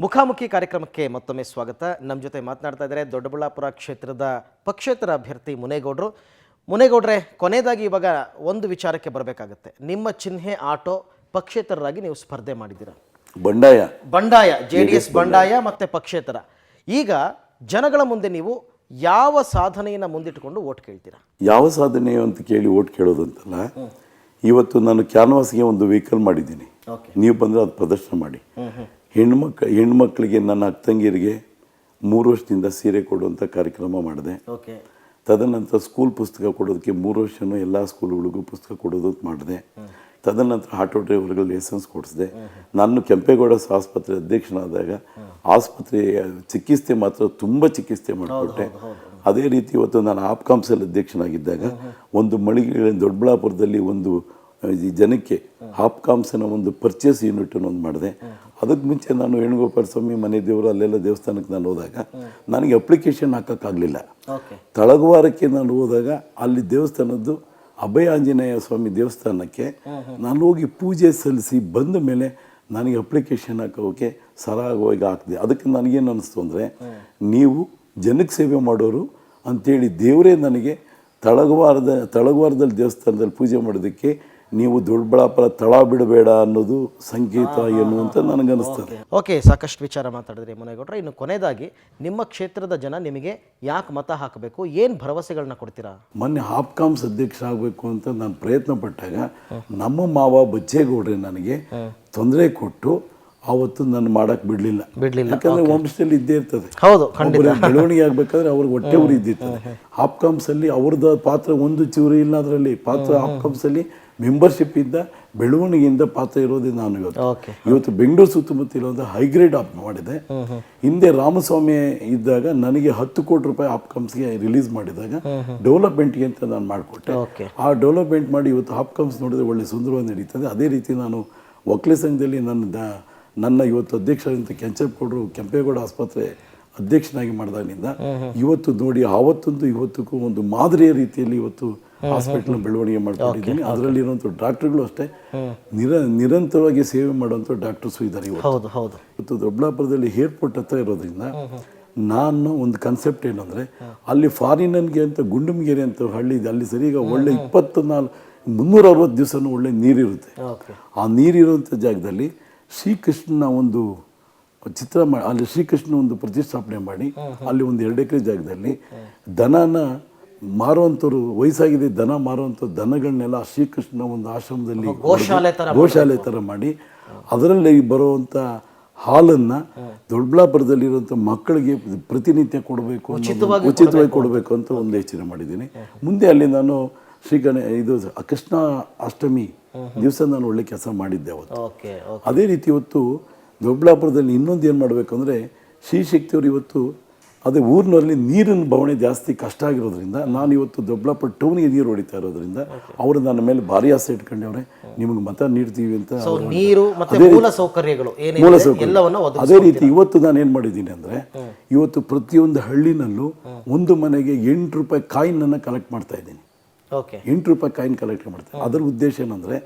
ಮುಖಾಮುಖಿ ಕಾರ್ಯಕ್ರಮಕ್ಕೆ ಮತ್ತೊಮ್ಮೆ ಸ್ವಾಗತ. ನಮ್ಮ ಜೊತೆ ಮಾತನಾಡ್ತಾ ಇದ್ದಾರೆ ದೊಡ್ಡಬಳ್ಳಾಪುರ ಕ್ಷೇತ್ರದ ಪಕ್ಷೇತರ ಅಭ್ಯರ್ಥಿ ಮುನೇಗೌಡರು. ಮುನೇಗೌಡ್ರೆ, ಕೊನೆಯದಾಗಿ ಇವಾಗ ಒಂದು ವಿಚಾರಕ್ಕೆ ಬರಬೇಕಾಗುತ್ತೆ. ನಿಮ್ಮ ಚಿಹ್ನೆ ಆಟೋ, ಪಕ್ಷೇತರರಾಗಿ ನೀವು ಸ್ಪರ್ಧೆ ಮಾಡಿದ್ದೀರಾ. ಬಂಡಾಯ JDS ಬಂಡಾಯ ಮತ್ತು ಪಕ್ಷೇತರ. ಈಗ ಜನಗಳ ಮುಂದೆ ನೀವು ಯಾವ ಸಾಧನೆಯನ್ನು ಮುಂದಿಟ್ಟುಕೊಂಡು ಓಟ್ ಕೇಳ್ತೀರಾ? ಯಾವ ಸಾಧನೆ ಅಂತ ಕೇಳಿ ಓಟ್ ಕೇಳೋದಂತಲ್ಲ, ಇವತ್ತು ನಾನು ಕ್ಯಾನ್ವಾಸ್ಗೆ ಒಂದು ವೆಹಿಕಲ್ ಮಾಡಿದ್ದೀನಿ. ನೀವು ಬಂದರೆ ಅದು ಪ್ರದರ್ಶನ ಮಾಡಿ. ಹೆಣ್ಮಕ್ಳಿಗೆ ನನ್ನ ಅಕ್ಕಂಗಿರಿಗೆ 3 ವರ್ಷದಿಂದ ಸೀರೆ ಕೊಡುವಂಥ ಕಾರ್ಯಕ್ರಮ ಮಾಡಿದೆ. ತದನಂತರ ಸ್ಕೂಲ್ ಪುಸ್ತಕ ಕೊಡೋದಕ್ಕೆ 3 ವರ್ಷನೂ ಎಲ್ಲ ಸ್ಕೂಲ್ಗಳಿಗೂ ಪುಸ್ತಕ ಕೊಡೋದು ಮಾಡಿದೆ. ತದನಂತರ ಆಟೋ ಡ್ರೈವರ್ಗಳು ಲೈಸೆನ್ಸ್ ಕೊಡಿಸಿದೆ. ನಾನು ಕೆಂಪೇಗೌಡ ಆಸ್ಪತ್ರೆ ಅಧ್ಯಕ್ಷನಾದಾಗ ಆಸ್ಪತ್ರೆಯ ಚಿಕಿತ್ಸೆ ಮಾತ್ರ ತುಂಬ ಚಿಕಿತ್ಸೆ ಮಾಡಿಕೊಟ್ಟೆ. ಅದೇ ರೀತಿ ಇವತ್ತು ನಾನು ಆಪ್ಕಾಮ್ಸಲ್ಲಿ ಅಧ್ಯಕ್ಷನಾಗಿದ್ದಾಗ ಒಂದು ಮಳಿಗೆ ದೊಡ್ಡಬಳ್ಳಾಪುರದಲ್ಲಿ ಒಂದು ಜನಕ್ಕೆ ಆಪ್ಕಾಮ್ಸನ ಒಂದು ಪರ್ಚೇಸ್ ಯೂನಿಟನ್ನು ಒಂದು ಮಾಡಿದೆ. ಅದಕ್ಕೆ ಮುಂಚೆ ನಾನು ವೇಣುಗೋಪಾಲ ಸ್ವಾಮಿ ಮನೆ ದೇವರು ಅಲ್ಲೆಲ್ಲ ದೇವಸ್ಥಾನಕ್ಕೆ ನಾನು ಹೋದಾಗ ನನಗೆ ಅಪ್ಲಿಕೇಶನ್ ಹಾಕೋಕ್ಕಾಗಲಿಲ್ಲ. ತಳಗವಾರಕ್ಕೆ ನಾನು ಹೋದಾಗ ಅಲ್ಲಿ ದೇವಸ್ಥಾನದ್ದು ಅಭಯ ಆಂಜನೇಯ ಸ್ವಾಮಿ ದೇವಸ್ಥಾನಕ್ಕೆ ನಾನು ಹೋಗಿ ಪೂಜೆ ಸಲ್ಲಿಸಿ ಬಂದ ಮೇಲೆ ನನಗೆ ಅಪ್ಲಿಕೇಶನ್ ಹಾಕೋಕ್ಕೆ ಸರಾಗವಾಗಿ ಹಾಕಿದೆ. ಅದಕ್ಕೆ ನನಗೇನು ಅನ್ನಿಸ್ತು ಅಂದರೆ, ನೀವು ಜನಕ್ಕೆ ಸೇವೆ ಮಾಡೋರು ಅಂಥೇಳಿ ದೇವರೇ ನನಗೆ ತಳಗವಾರದಲ್ಲಿ ದೇವಸ್ಥಾನದಲ್ಲಿ ಪೂಜೆ ಮಾಡೋದಕ್ಕೆ ನೀವು ದೊಡ್ಡಬಳ್ಳಾಪುರ ತಳ ಬಿಡಬೇಡ ಅನ್ನೋದು ಸಂಕೇತ ಏನು ಅಂತ ನನಗನ್ನಿಸ್ತದೆ. ಓಕೆ, ಸಾಕಷ್ಟು ವಿಚಾರ ಮಾತಾಡಿದ್ರಿ ಮುನೇಗೌಡ್ರೆ. ಇನ್ನು ಕೊನೆಯದಾಗಿ ನಿಮ್ಮ ಕ್ಷೇತ್ರದ ಜನ ನಿಮಗೆ ಯಾಕೆ ಮತ ಹಾಕಬೇಕು, ಏನು ಭರವಸೆಗಳನ್ನ ಕೊಡ್ತೀರಾ? ಮೊನ್ನೆ ಹಾಪ್ಕಾಮ್ಸ್ ಅಧ್ಯಕ್ಷ ಆಗಬೇಕು ಅಂತ ನಾನು ಪ್ರಯತ್ನ ಪಟ್ಟಾಗ ನಮ್ಮ ಮಾವ ಬಚ್ಚೇಗೌಡ್ರೆ ನನಗೆ ತೊಂದರೆ ಕೊಟ್ಟು ಅವತ್ತು ನಾನು ಮಾಡಕ್ಕೆ ಬಿಡಲಿಲ್ಲ. ಯಾಕಂದರೆ ವಂಶದಲ್ಲಿ ಇದ್ದೇ ಇರ್ತದೆ. ಬೆಳವಣಿಗೆ ಆಗಬೇಕಾದ್ರೆ ಅವ್ರಿಗೆ ಹೊಟ್ಟೆ ಉರಿ ಇದ್ದಿರ್ತದೆ. ಹಾಪ್ಕಾಮ್ಸಲ್ಲಿ ಅವ್ರದ್ದು ಪಾತ್ರ ಒಂದು ಚೂರು ಇಲ್ಲ. ಅದರಲ್ಲಿ ಪಾತ್ರ ಹಾಪ್ಕಾಮ್ಸಲ್ಲಿ ಮೆಂಬರ್ಶಿಪ್ ಇದ್ದ ಬೆಳವಣಿಗೆಯಿಂದ ಪಾತ್ರ ಇರೋದೇ ನಾನು ಇವತ್ತು ಬೆಂಗಳೂರು ಸುತ್ತಮುತ್ತ ಇರೋದು ಹೈಗ್ರೇಡ್ ಆಪ್ ಮಾಡಿದೆ. ಹಿಂದೆ ರಾಮಸ್ವಾಮಿ ಇದ್ದಾಗ ನನಗೆ 10 ಕೋಟಿ ರೂಪಾಯಿ ಆಪ್ಕಾಮ್ಸ್ಗೆ ರಿಲೀಸ್ ಮಾಡಿದಾಗ ಡೆವಲಪ್ಮೆಂಟ್ಗೆ ಅಂತ ನಾನು ಮಾಡಿಕೊಟ್ಟೆ. ಆ ಡೆವಲಪ್ಮೆಂಟ್ ಮಾಡಿ ಇವತ್ತು ಆಪ್ಕಾಮ್ಸ್ ನೋಡಿದ್ರೆ ಒಳ್ಳೆ ಸುಂದರವಾಗಿ ನಡೀತದೆ. ಅದೇ ರೀತಿ ನಾನು ಒಕ್ಕಲಿ ಸಂಘದಲ್ಲಿ ನನ್ನ ಇವತ್ತು ಅಧ್ಯಕ್ಷರಾದಂಥ ಕೆಂಪೇಗೌಡ ಆಸ್ಪತ್ರೆ ಅಧ್ಯಕ್ಷನಾಗಿ ಮಾಡಿದಾಗಿನಿಂದ ಇವತ್ತು ನೋಡಿ ಆವತ್ತೊಂದು ಇವತ್ತಿಗೂ ಒಂದು ಮಾದರಿಯ ರೀತಿಯಲ್ಲಿ ಇವತ್ತು ಹಾಸ್ಪಿಟಲ್ನ ಬೆಳವಣಿಗೆ ಮಾಡ್ಕೊಂಡಿದ್ದೀನಿ. ಅದರಲ್ಲಿರುವಂಥ ಡಾಕ್ಟರ್ಗಳು ಅಷ್ಟೇ ನಿರಂತರವಾಗಿ ಸೇವೆ ಮಾಡುವಂಥ ಡಾಕ್ಟರ್ಸು ಇದ್ದಾರೆ. ಇವತ್ತು ದೊಡ್ಡಬಳ್ಳಾಪುರದಲ್ಲಿ ಏರ್ಪೋರ್ಟ್ ಹತ್ರ ಇರೋದ್ರಿಂದ ನಾನು ಒಂದು ಕಾನ್ಸೆಪ್ಟ್ ಏನಂದರೆ, ಅಲ್ಲಿ ಫಾರಿನನ್ಗೆ ಅಂತ ಗುಂಡುಮಗೆರೆ ಅಂತ ಹಳ್ಳಿ ಇದೆ. ಅಲ್ಲಿ ಸರಿ ಈಗ ಒಳ್ಳೆ 360 ದಿವಸನೂ ಒಳ್ಳೆ ನೀರಿರುತ್ತೆ. ಆ ನೀರಿರುವಂಥ ಜಾಗದಲ್ಲಿ ಶ್ರೀಕೃಷ್ಣನ ಒಂದು ಚಿತ್ರ ಮಾಡಿ ಅಲ್ಲಿ ಶ್ರೀಕೃಷ್ಣ ಒಂದು ಪ್ರತಿಷ್ಠಾಪನೆ ಮಾಡಿ ಅಲ್ಲಿ ಒಂದು 2 ಎಕರೆ ಜಾಗದಲ್ಲಿ ದನನ ಮಾರುವಂಥವ್ರು, ವಯಸ್ಸಾಗಿದೆ ದನ ಮಾರುವಂಥ ದನಗಳನ್ನೆಲ್ಲ ಶ್ರೀಕೃಷ್ಣ ಒಂದು ಆಶ್ರಮದಲ್ಲಿ ಗೋಶಾಲೆ ಥರ ಮಾಡಿ ಅದರಲ್ಲಿ ಬರುವಂಥ ಹಾಲನ್ನು ದೊಡ್ಡಬಳ್ಳಾಪುರದಲ್ಲಿರುವಂಥ ಮಕ್ಕಳಿಗೆ ಪ್ರತಿನಿತ್ಯ ಕೊಡಬೇಕು, ಉಚಿತವಾಗಿ ಕೊಡಬೇಕು ಅಂತ ಒಂದು ಯೋಚನೆ ಮಾಡಿದ್ದೀನಿ. ಮುಂದೆ ಅಲ್ಲಿ ನಾನು ಕೃಷ್ಣ ಅಷ್ಟಮಿ ದಿವಸ ನಾನು ಒಳ್ಳೆ ಕೆಲಸ ಮಾಡಿದ್ದೆ ಅವತ್ತು. ಅದೇ ರೀತಿ ಇವತ್ತು ದೊಡ್ಡಬಳ್ಳಾಪುರದಲ್ಲಿ ಇನ್ನೊಂದು ಏನು ಮಾಡಬೇಕು ಅಂದರೆ, ಶ್ರೀಶಕ್ತಿಯವರು ಇವತ್ತು ಅದೇ ಊರಿನಲ್ಲಿ ನೀರಿನ ಬವಣೆ ಜಾಸ್ತಿ ಕಷ್ಟ ಆಗಿರೋದ್ರಿಂದ ನಾನು ಇವತ್ತು ದೊಡ್ಡಬಳ್ಳಾಪುರ ಟೌನ್ಗೆ ನೀರು ಹೊಡಿತಾ ಇರೋದ್ರಿಂದ ಅವರು ನನ್ನ ಮೇಲೆ ಭಾರಿ ಆಸೆ ಇಟ್ಕೊಂಡವ್ರೆ, ನಿಮಗೆ ಮತ ನೀಡ್ತೀವಿ ಅಂತ. ಅದೇ ರೀತಿ ಇವತ್ತು ನಾನು ಏನು ಮಾಡಿದ್ದೀನಿ ಅಂದರೆ, ಇವತ್ತು ಪ್ರತಿಯೊಂದು ಹಳ್ಳಿನಲ್ಲೂ ಒಂದು ಮನೆಗೆ 8 ರೂಪಾಯಿ ಕಾಯಿನನ್ನು ಕಲೆಕ್ಟ್ ಮಾಡ್ತಾ ಇದ್ದೀನಿ. 8 ರೂಪಾಯಿ ಕಾಯಿನ್ ಕಲೆಕ್ಟ್ ಮಾಡ್ತಾರೆ. ಅದರ ಉದ್ದೇಶ ಏನಂದರೆ,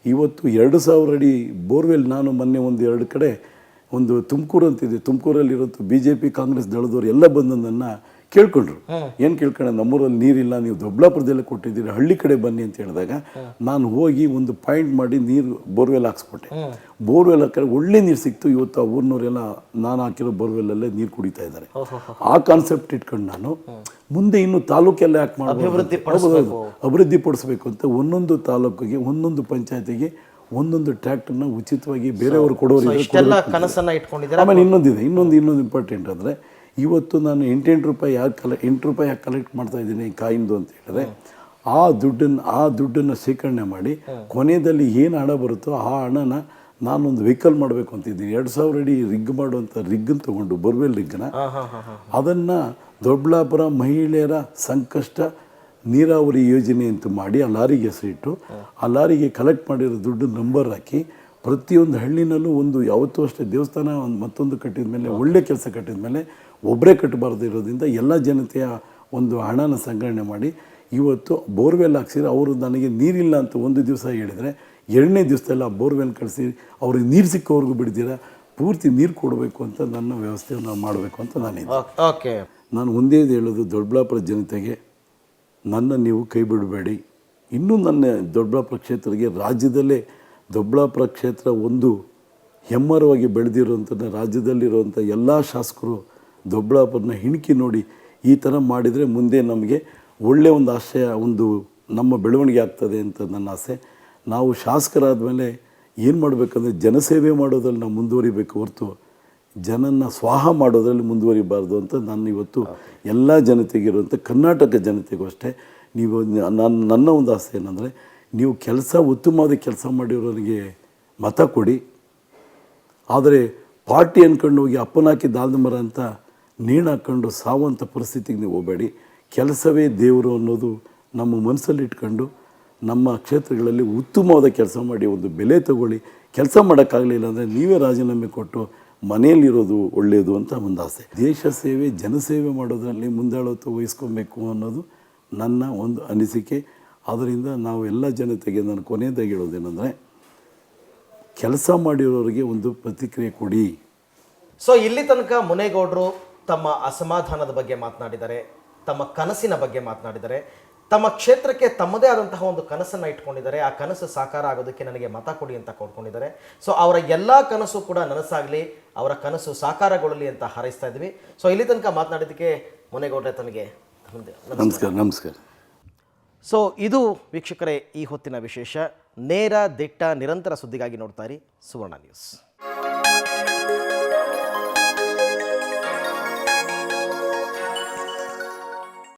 ಇವತ್ತು 2000 ಅಡಿ ಬೋರ್ವೆಲ್ ನಾನು ಮೊನ್ನೆ 2 ಕಡೆ ಒಂದು ತುಮಕೂರು ಅಂತಿದೆ, ತುಮಕೂರಲ್ಲಿರೋಂಥ BJP ಕಾಂಗ್ರೆಸ್ ದಳದವ್ರು ಎಲ್ಲ ಬಂದು ನನ್ನ ಕೇಳ್ಕೊಂಡ್ರು. ಏನು ಕೇಳ್ಕೊಂಡೆ, ನಮ್ಮೂರಲ್ಲಿ ನೀರಿಲ್ಲ, ನೀವು ದೊಡ್ಡಬಳ್ಳಾಪುರದಲ್ಲೇ ಕೊಟ್ಟಿದ್ದೀರಿ, ಹಳ್ಳಿ ಕಡೆ ಬನ್ನಿ ಅಂತ ಹೇಳಿದಾಗ ನಾನು ಹೋಗಿ ಒಂದು ಪಾಯಿಂಟ್ ಮಾಡಿ ನೀರು ಬೋರ್ವೆಲ್ ಹಾಕ್ಸ್ಕೊಟ್ಟೆ. ಬೋರ್ವೆಲ್ ಹಾಕಿದ್ರೆ ಒಳ್ಳೆ ನೀರು ಸಿಕ್ತು. ಇವತ್ತು ಆ ಊರಿನವರೆಲ್ಲ ನಾನು ಹಾಕಿರೋ ಬೋರ್ವೆಲ್ಲಲ್ಲೇ ನೀರು ಕುಡಿತಾ ಇದ್ದಾರೆ. ಆ ಕಾನ್ಸೆಪ್ಟ್ ಇಟ್ಕೊಂಡು ನಾನು ಮುಂದೆ ಇನ್ನು ತಾಲೂಕೆಲ್ಲ ಯಾಕೆ ಮಾಡಬಹುದು, ಅಭಿವೃದ್ಧಿ ಪಡಿಸ್ಬೇಕು ಅಂತ ಒಂದೊಂದು ತಾಲೂಕಿಗೆ ಒಂದೊಂದು ಪಂಚಾಯತಿಗೆ ಒಂದೊಂದು ಟ್ರ್ಯಾಕ್ಟರ್ನ ಉಚಿತವಾಗಿ ಬೇರೆಯವರು ಕೊಡೋರು. ಆಮೇಲೆ ಇನ್ನೊಂದು ಇಂಪಾರ್ಟೆಂಟ್ ಅಂದರೆ, ಇವತ್ತು ನಾನು 8 ರೂಪಾಯಿ ಯಾಕೆ ಕಲೆಕ್ಟ್ ಮಾಡ್ತಾ ಇದ್ದೀನಿ ಕಾಯಿಂದು ಅಂತ ಹೇಳಿದ್ರೆ, ಆ ದುಡ್ಡನ್ನು ಶೇಖರಣೆ ಮಾಡಿ ಕೊನೆಯಲ್ಲಿ ಏನು ಹಣ ಬರುತ್ತೋ ಆ ಹಣನ ನಾನೊಂದು ವೆಹಿಕಲ್ ಮಾಡಬೇಕು ಅಂತಿದ್ದೀನಿ. 2000 ಅಡಿ ರಿಗ್ ಮಾಡುವಂಥ ರಿಗ್ಗನ್ನು ತೊಗೊಂಡು, ಬೋರ್ವೆಲ್ ರಿಗ್ಗನ್ನ, ಅದನ್ನು ದೊಡ್ಡಬಳ್ಳಾಪುರ ಮಹಿಳೆಯರ ಸಂಕಷ್ಟ ನೀರಾವರಿ ಯೋಜನೆ ಅಂತ ಮಾಡಿ ಆ ಲಾರಿಗೆ ಹೆಸರಿಟ್ಟು ಆ ಲಾರಿಗೆ ಕಲೆಕ್ಟ್ ಮಾಡಿರೋ ದುಡ್ಡು ನಂಬರ್ ಹಾಕಿ ಪ್ರತಿಯೊಂದು ಹಳ್ಳಿನಲ್ಲೂ ಒಂದು ಯಾವತ್ತೂ ಅಷ್ಟೇ ದೇವಸ್ಥಾನ ಮತ್ತೊಂದು ಕಟ್ಟಿದ ಮೇಲೆ, ಒಳ್ಳೆ ಕೆಲಸ ಕಟ್ಟಿದ ಮೇಲೆ ಒಬ್ಬರೇ ಕಟ್ಟಬಾರ್ದು ಇರೋದ್ರಿಂದ ಎಲ್ಲ ಜನತೆಯ ಒಂದು ಹಣನ ಸಂಗ್ರಹಣೆ ಮಾಡಿ ಇವತ್ತು ಬೋರ್ವೆಲ್ ಹಾಕ್ಸಿದ್ರೆ ಅವರು ನನಗೆ ನೀರಿಲ್ಲ ಅಂತ ಒಂದು ದಿವಸ ಹೇಳಿದರೆ 2ನೇ ದಿವಸದಲ್ಲಿ ಆ ಬೋರ್ವೆಲ್ ಕಳಿಸಿ ಅವ್ರಿಗೆ ನೀರು ಸಿಕ್ಕೋವರೆಗೂ ಬಿಡ್ತೀರ ಪೂರ್ತಿ ನೀರು ಕೊಡಬೇಕು ಅಂತ ನನ್ನ ವ್ಯವಸ್ಥೆಯನ್ನು ಮಾಡಬೇಕು ಅಂತ ನಾನಿದ್ದೆ. ಓಕೆ. ನಾನು ಒಂದೇ ಹೇಳೋದು ದೊಡ್ಡಬಳ್ಳಾಪುರ ಜನತೆಗೆ, ನನ್ನ ನೀವು ಕೈ ಬಿಡಬೇಡಿ. ಇನ್ನೂ ನನ್ನ ದೊಡ್ಡಬಳ್ಳಾಪುರ ಕ್ಷೇತ್ರಕ್ಕೆ ರಾಜ್ಯದಲ್ಲೇ ದೊಡ್ಡಬಳ್ಳಾಪುರ ಕ್ಷೇತ್ರ ಒಂದು ಹೆಮ್ಮರವಾಗಿ ಬೆಳೆದಿರುವಂಥ ರಾಜ್ಯದಲ್ಲಿರುವಂಥ ಎಲ್ಲ ಶಾಸಕರು ದೊಡ್ಡಬಳ್ಳಾಪುರನ ಹಿಣಕಿ ನೋಡಿ ಈ ಥರ ಮಾಡಿದರೆ ಮುಂದೆ ನಮಗೆ ಒಳ್ಳೆಯ ಒಂದು ಆಶಯ, ಒಂದು ನಮ್ಮ ಬೆಳವಣಿಗೆ ಆಗ್ತದೆ ಅಂತ ನನ್ನ ಆಸೆ. ನಾವು ಶಾಸಕರಾದ ಮೇಲೆ ಏನು ಮಾಡಬೇಕಂದ್ರೆ ಜನಸೇವೆ ಮಾಡೋದ್ರಲ್ಲಿ ನಾವು ಮುಂದುವರಿಬೇಕು ಹೊರತು ಜನನ ಸ್ವಾಹ ಮಾಡೋದ್ರಲ್ಲಿ ಮುಂದುವರಿಬಾರ್ದು ಅಂತ ನಾನು ಇವತ್ತು ಎಲ್ಲ ಜನತೆಗಿರುವಂಥ ಕರ್ನಾಟಕ ಜನತೆಗೂ ಅಷ್ಟೇ ನೀವು ನನ್ನ ಒಂದು ಆಸೆ ಏನಂದರೆ, ನೀವು ಉತ್ತಮವಾದ ಕೆಲಸ ಮಾಡಿರೋರಿಗೆ ಮತ ಕೊಡಿ. ಆದರೆ ಪಾರ್ಟಿ ಅಂದ್ಕೊಂಡು ಹೋಗಿ ಅಪ್ಪನಾಕಿ ದಾಲ್ದ ಮರ ಅಂತ ನೇಣು ಹಾಕ್ಕೊಂಡು ಸಾವಂಥ ಪರಿಸ್ಥಿತಿಗೆ ನೀವು ಹೋಗಬೇಡಿ. ಕೆಲಸವೇ ದೇವರು ಅನ್ನೋದು ನಮ್ಮ ಮನಸ್ಸಲ್ಲಿ ಇಟ್ಕೊಂಡು ನಮ್ಮ ಕ್ಷೇತ್ರಗಳಲ್ಲಿ ಉತ್ತಮವಾದ ಕೆಲಸ ಮಾಡಿ ಒಂದು ಬೆಲೆ ತಗೊಳ್ಳಿ. ಕೆಲಸ ಮಾಡೋಕ್ಕಾಗಲಿಲ್ಲ ಅಂದರೆ ನೀವೇ ರಾಜೀನಾಮೆ ಕೊಟ್ಟು ಮನೆಯಲ್ಲಿರೋದು ಒಳ್ಳೆಯದು ಅಂತ ಒಂದು ಆಸೆ. ದೇಶ ಸೇವೆ ಜನಸೇವೆ ಮಾಡೋದರಲ್ಲಿ ಮುಂದಾಳತ್ವ ವಹಿಸ್ಕೊಬೇಕು ಅನ್ನೋದು ನನ್ನ ಒಂದು ಅನಿಸಿಕೆ. ಆದ್ದರಿಂದ ನಾವು ಎಲ್ಲ ಜನತೆಗೆ ನಾನು ಕೊನೆಯದಾಗಿ ಹೇಳೋದೇನೆಂದರೆ, ಕೆಲಸ ಮಾಡಿರೋರಿಗೆ ಒಂದು ಪ್ರತಿಕ್ರಿಯೆ ಕೊಡಿ. ಸೊ ಇಲ್ಲಿ ತನಕ ಮುನೇಗೌಡರು ತಮ್ಮ ಅಸಮಾಧಾನದ ಬಗ್ಗೆ ಮಾತನಾಡಿದ್ದಾರೆ, ತಮ್ಮ ಕನಸಿನ ಬಗ್ಗೆ ಮಾತನಾಡಿದ್ದಾರೆ, ತಮ್ಮ ಕ್ಷೇತ್ರಕ್ಕೆ ತಮ್ಮದೇ ಆದಂತಹ ಒಂದು ಕನಸನ್ನು ಇಟ್ಕೊಂಡಿದ್ದಾರೆ. ಆ ಕನಸು ಸಾಕಾರ ಆಗೋದಕ್ಕೆ ನನಗೆ ಮತ ಕೊಡಿ ಅಂತ ಕೊಡ್ಕೊಂಡಿದ್ದಾರೆ. ಸೊ ಅವರ ಎಲ್ಲ ಕನಸು ಕೂಡ ನನಸಾಗಲಿ, ಅವರ ಕನಸು ಸಾಕಾರಗೊಳ್ಳಲಿ ಅಂತ ಹಾರೈಸ್ತಾ ಇದ್ವಿ. ಸೊ ಇಲ್ಲಿ ತನಕ ಮಾತನಾಡಿದ್ದಕ್ಕೆ ಮುನೇಗೌಡ್ರೆ ತನಗೆ ನಮಸ್ಕಾರ. ಸೊ ಇದು ವೀಕ್ಷಕರೇ ಈ ಹೊತ್ತಿನ ವಿಶೇಷ. ನೇರ ದಿಟ್ಟ ನಿರಂತರ ಸುದ್ದಿಗಾಗಿ ನೋಡ್ತಾ ಇರಿ ಸುವರ್ಣ ನ್ಯೂಸ್.